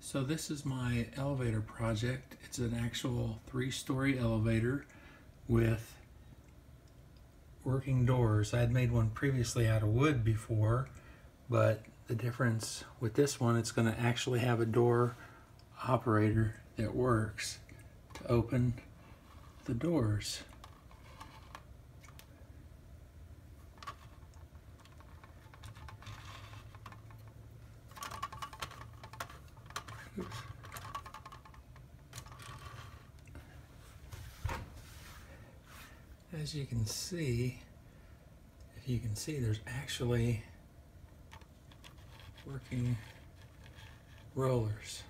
So this is my elevator project. It's an actual 3-story elevator with working doors. I had made one previously out of wood before, but the difference with this one, it's going to actually have a door operator that works to open the doors. Oops. As you can see, if you can see, there's actually working rollers.